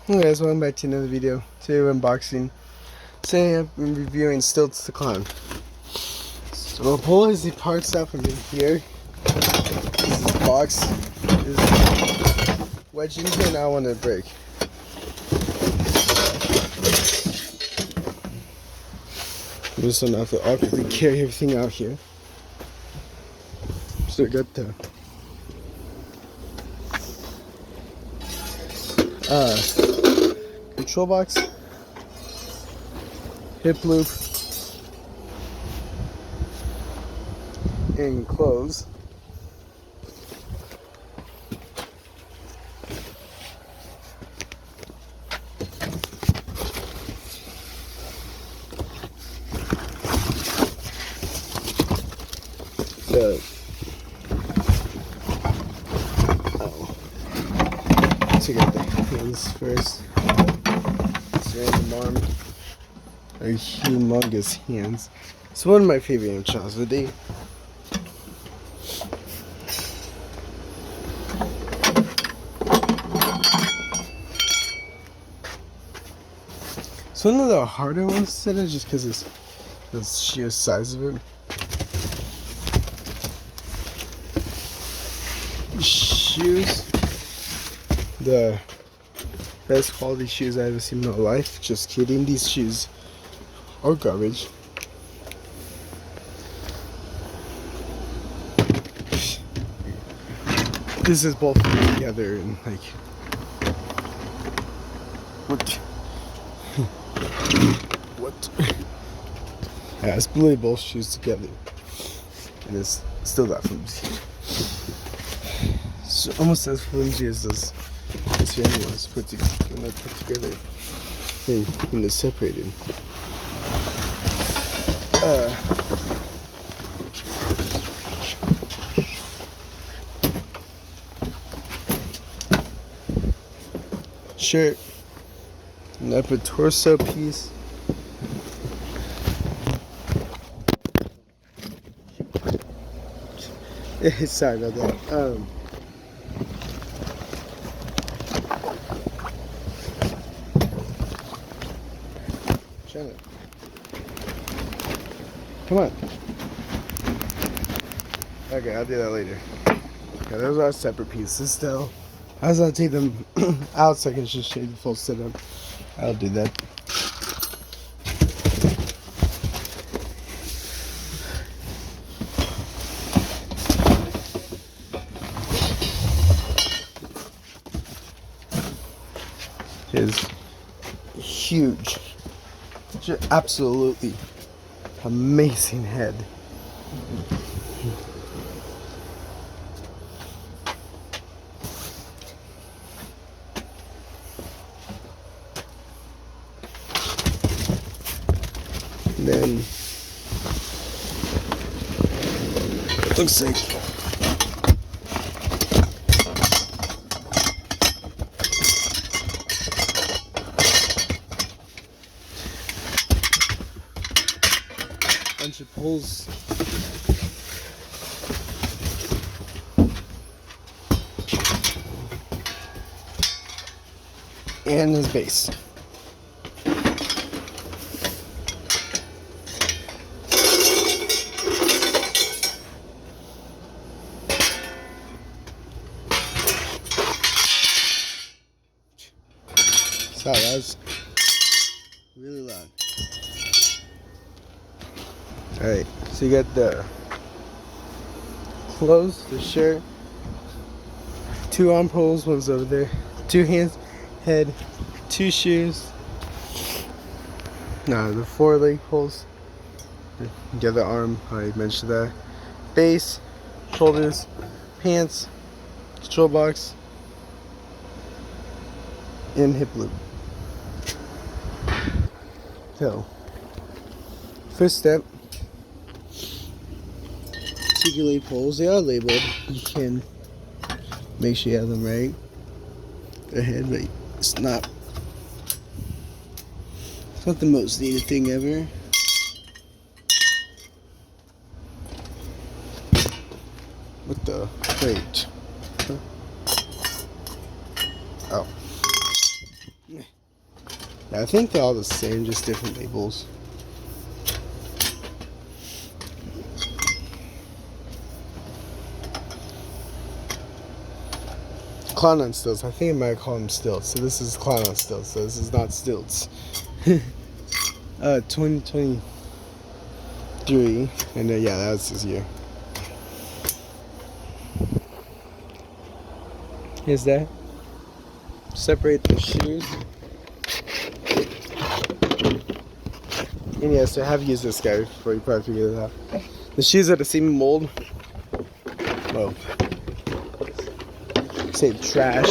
Hey guys, welcome back to another video. Today we're unboxing. Today I've been reviewing Stilts to climb. So I'll pull his parts out from in here. This box is wedged in here and I want to break. I'm just gonna have to awkwardly carry everything out here. So I got the control box, hip loop, and clothes. To get the hands first. This random arm are humongous hands. It's one of my favorite animatronics of the day. It's one of the harder ones to set in just because it's the sheer size of it. Shoes. The best quality shoes I've ever seen in my life. Just kidding. These shoes are garbage. This is both of them together and like what? What? Yeah, it's really both shoes together, and it's still that flimsy. So almost as flimsy as this here was put together and it's separated. Shirt, an upper torso piece. Sorry about that. Come on. Okay, I'll do that later. Yeah, those are separate pieces still. I was gonna take them out so I can just show you the full setup. I'll do that. His huge, just absolutely amazing head. And then looks like bunch of poles. And his base. Sorry, that was really loud. Alright, so you got the clothes, the shirt, 2 arm poles, one's over there, 2 hands, head, 2 shoes, the 4 leg poles, the other arm, I mentioned that, base, shoulders, pants, control box, and hip loop. So, first step, articulate poles. They are labeled. You can make sure you have them right. Ahead, but it's not the most needed thing ever. What the? Wait. Huh? Oh. I think they're all the same, just different labels. Clown on Stilts. I think I might call them Stilts. So this is Clown on Stilts. So this is not Stilts. 2023. And yeah, that was this year. Here's that. Separate the shoes. And yes, I have used this guy before, you probably figured it out. The shoes are the same mold. Whoa. Say trash.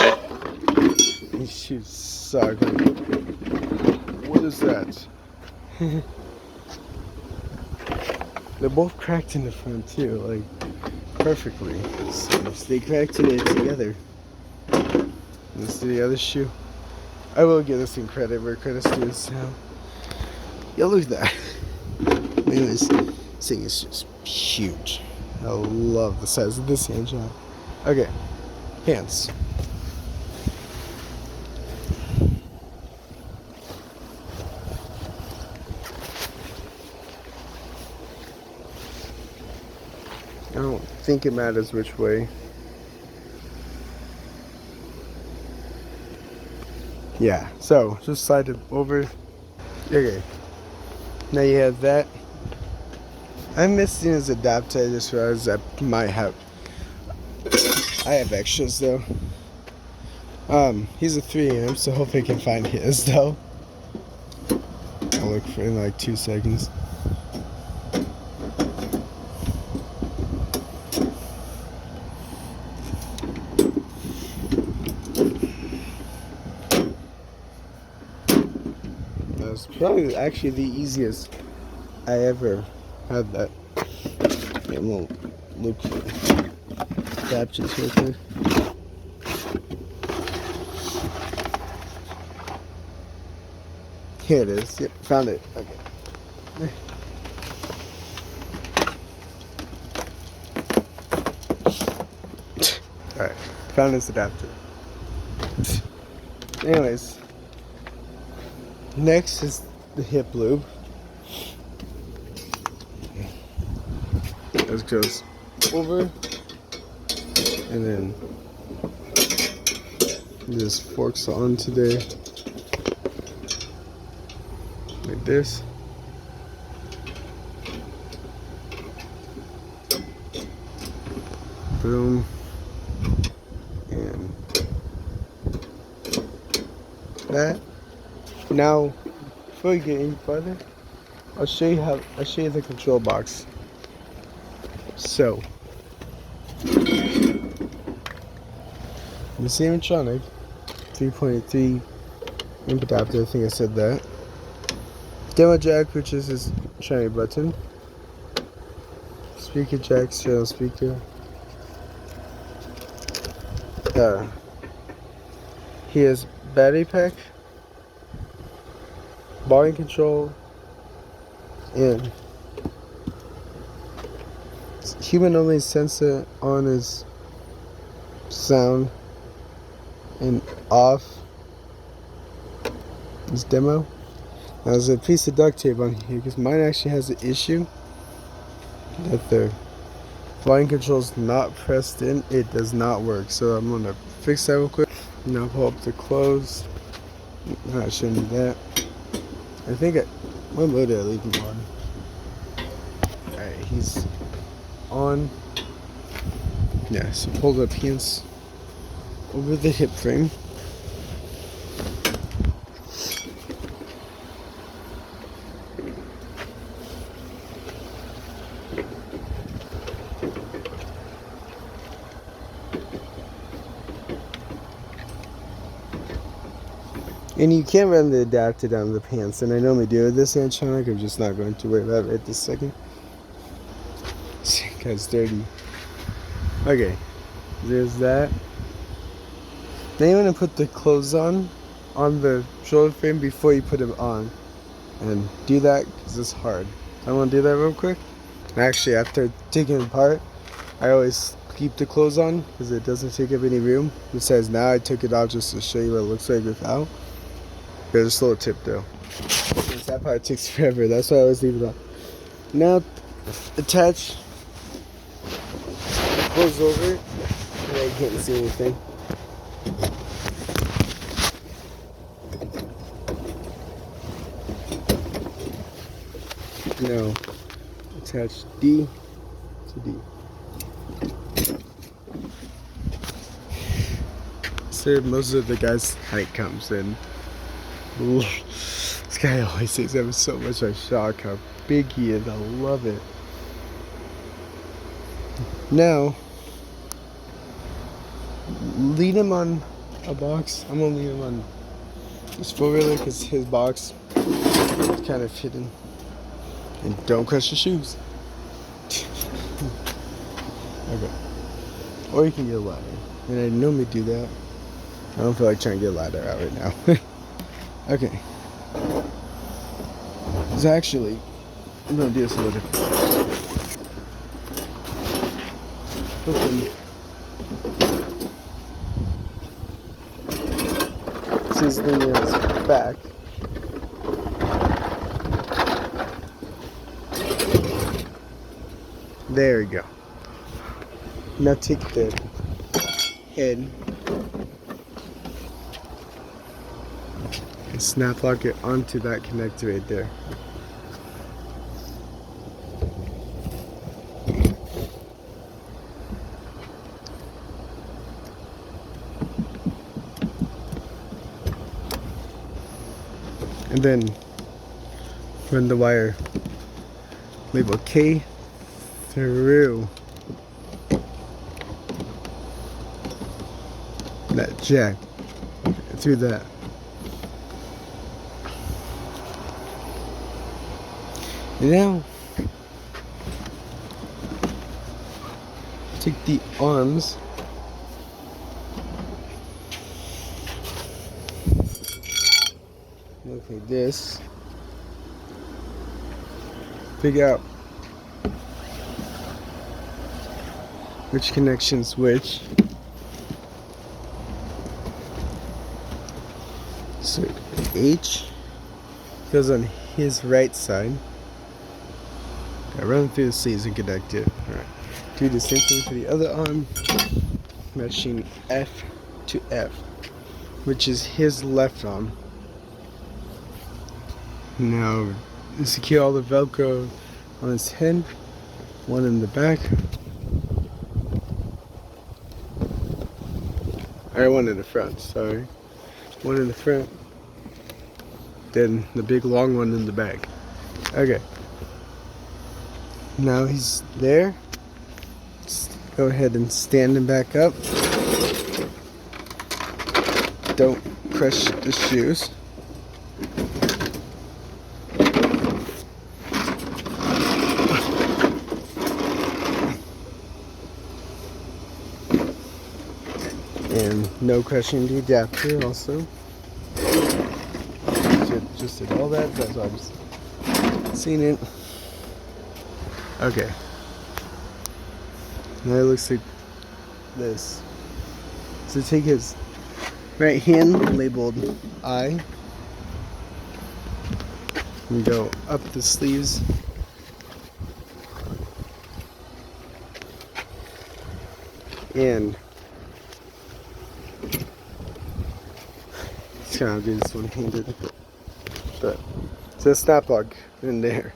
These shoes suck. What is that? They're both cracked in the front too, like perfectly. So they cracked it together. Let's do the other shoe. I will give this thing credit where credit's due. So, yeah, look at that. Anyways, this thing is just huge. I love the size of this hand job. Okay, pants. I don't think it matters which way. Yeah, so just slide it over. Okay, now you have that. I'm missing his adapter. I just realized I might have. I have extras though. He's a 3M, so hopefully I can find his though. I'll look for it in like 2 seconds. That's probably actually the easiest I ever had that. Yeah, we'll look for adapters real quick. Here it is. Yep, found it. Okay. Alright, found this adapter. Anyways, next is the hip lube. This goes over, and then this forks on today. Like this. Boom. And that. Now, before we get any further, I'll show you the control box. So, the same Tronic 3.3 amp adapter, I think I said that. Demo jack, which is his shiny button. Speaker jack, stereo speaker. He has battery pack, volume control, and human only sensor on his sound and off his demo. Now there's a piece of duct tape on here because mine actually has an issue that the volume control is not pressed in. It does not work. So I'm gonna fix that real quick. Now pull up the close. No, I shouldn't do that. I think what mode did I leave him on? Alright, he's on. Yeah, so pull the pants over the hip frame. And you can run the adapter down the pants, and I normally do with this Tronic. I'm just not going to worry about it right this second. It's dirty. Okay, there's that. Then you want to put the clothes on the shoulder frame before you put them on. And do that because it's hard. I want to do that real quick. Actually, after taking it apart, I always keep the clothes on because it doesn't take up any room. Besides, now I took it off just to show you what it looks like without. There's a little tip though. Since that part takes forever, that's why I always leave it on. Now, attach. Close over. And I can't see anything. Now, attach D to D. So most of the guy's height comes in. This guy always says I'm so much a shock how big he is. I love it. Now, lead him on a box. I'm gonna lead him on this 4-wheeler because his box is kind of hidden. And don't crush your shoes. Okay. Or you can get a ladder. And I normally do that. I don't feel like trying to get a ladder out right now. Okay. So actually, I'm gonna do this a little different. Open. This thing is back. There we go. Now take the head and snap lock it onto that connector right there. And then run the wire label K through that jack, through that. And now take the arms look like this. Figure out which connections which. So H goes on his right side. I run through the sleeves and connect it. Alright. Do the same thing for the other arm. Matching F to F, which is his left arm. Now secure all the Velcro on his head. One in the back. Or one in the front, sorry. One in the front. Then the big long one in the back. Okay. Now he's there. Just go ahead and stand him back up. Don't crush the shoes. And no crushing the adapter also. Just did all that, that's why I was seeing it. Okay. Now it looks like this. So take his right hand labeled I and go up the sleeves. And it's kind of do this one-handed, but so a snap lock in there.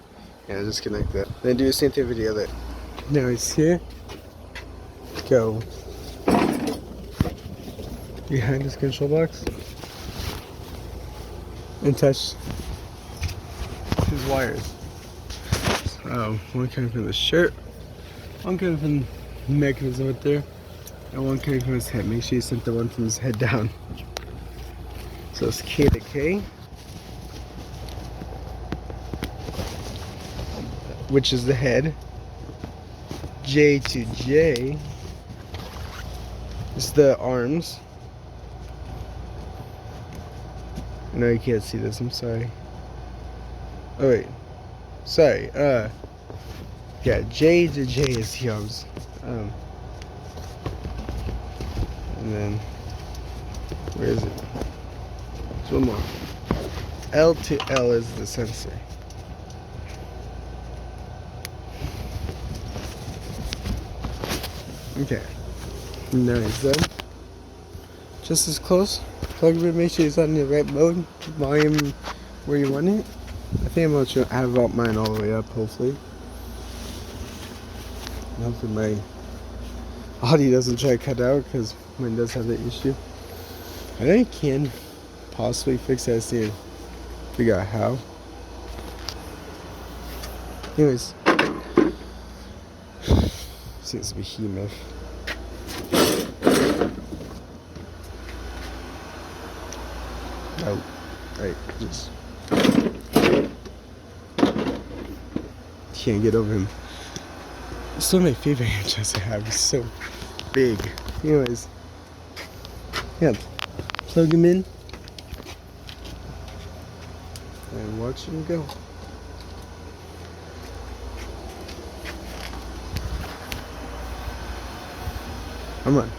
Yeah, just connect that. Then do the same thing with the other. Now he's here. Go behind this control box and touch his wires. So one coming from the shirt, one coming from the mechanism right there, and one coming from his head. Make sure you sent the one from his head down. So it's K to K, which is the head. J to J is the arms. No, you can't see this, I'm sorry. Oh wait, sorry, yeah, J to J is the arms. And then, where is it? There's one more. L to L is the sensor. Okay. Now he's done. Just as close. Plug him in, make sure he's on the right mode. Volume where you want it. I think I'm going to have mine all the way up, hopefully. And hopefully my audio doesn't try to cut out, because mine does have that issue. I think I can possibly fix that. See if figure out how. Anyways. Seems to be behemoth. Oh, right, just can't get over him. It's still my favorite franchise I have. He's so big. Anyways, yeah, plug him in and watch him go. Come on.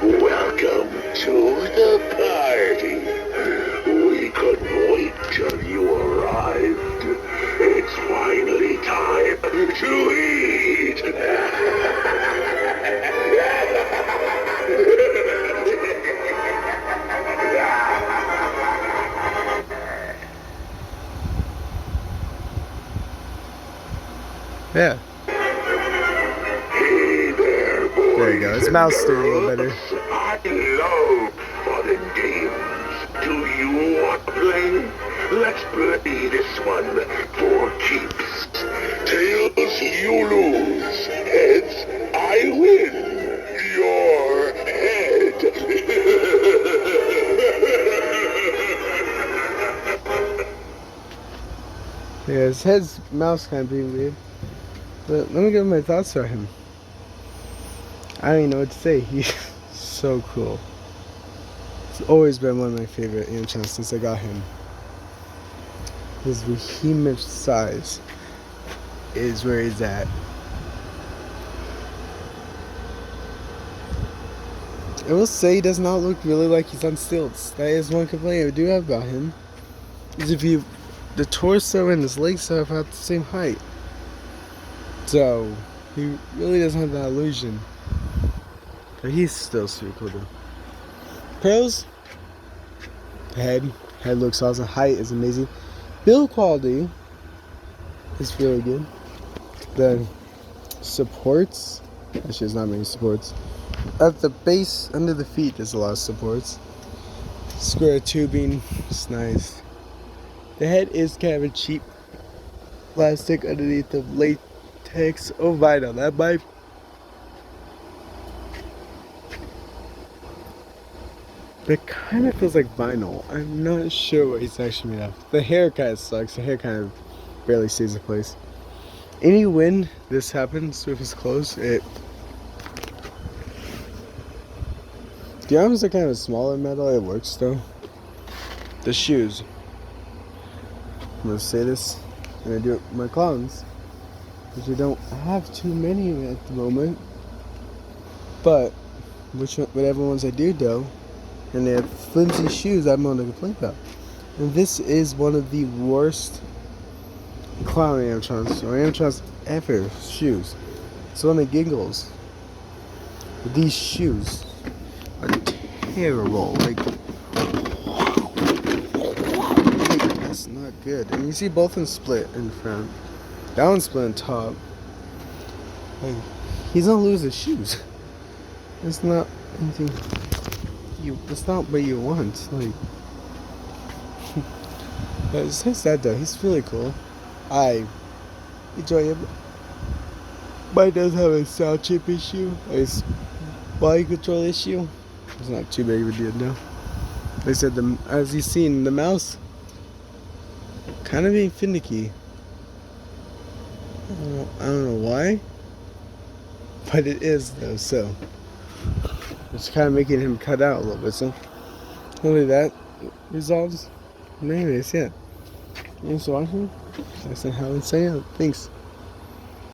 Welcome to the party. We couldn't wait till you arrived. It's finally time to eat. Yeah. Hey there, boys. There you go. His mouth's still a little better. I love fun and games. Do you want to play? Let's play this one for keeps. Tails, you lose. Heads, I win. Your head. Yeah, his head's mouth's kind of being weird. But let me give my thoughts on him. I don't even know what to say. He's so cool. He's always been one of my favorite animatronics since I got him. His behemoth size is where he's at. I will say he does not look really like he's on stilts. That is one complaint I do have about him. Is if you, the torso and his legs are about the same height. So, he really doesn't have that illusion. But he's still super cool though. Pros? Head looks awesome. Height is amazing. Build quality is really good. The supports, actually there's not many supports. At the base, under the feet, there's a lot of supports. Square tubing, it's nice. The head is kind of a cheap plastic underneath the latex. Oh, vinyl. That might. It kind of feels like vinyl. I'm not sure what it's actually made of. The hair kind of sucks. The hair kind of barely stays in place. Any when this happens with his clothes, it. The arms are kind of smaller metal. It works though. The shoes. I'm gonna say this, and I do it with my clowns, because we don't have too many at the moment. But whatever ones I do though, and they have flimsy shoes, I'm gonna complain about. And this is one of the worst clown animatronics or animatronics ever. Shoes. It's one of Giggles. These shoes are terrible. Like, that's not good. And you see both of them split in front. That one's split on top. Like, he's gonna lose his shoes. It's not anything. It's not what you want. Like, but besides that though, he's really cool. I enjoy him. Mine does have a sound chip issue. A body control issue. It's not too big of a deal now. They said as you've seen, the mouse kind of being finicky. I don't know why, but it is though. So it's kind of making him cut out a little bit. So hopefully that resolves. Anyways, yeah. Thanks for watching. That's how I say it. Thanks.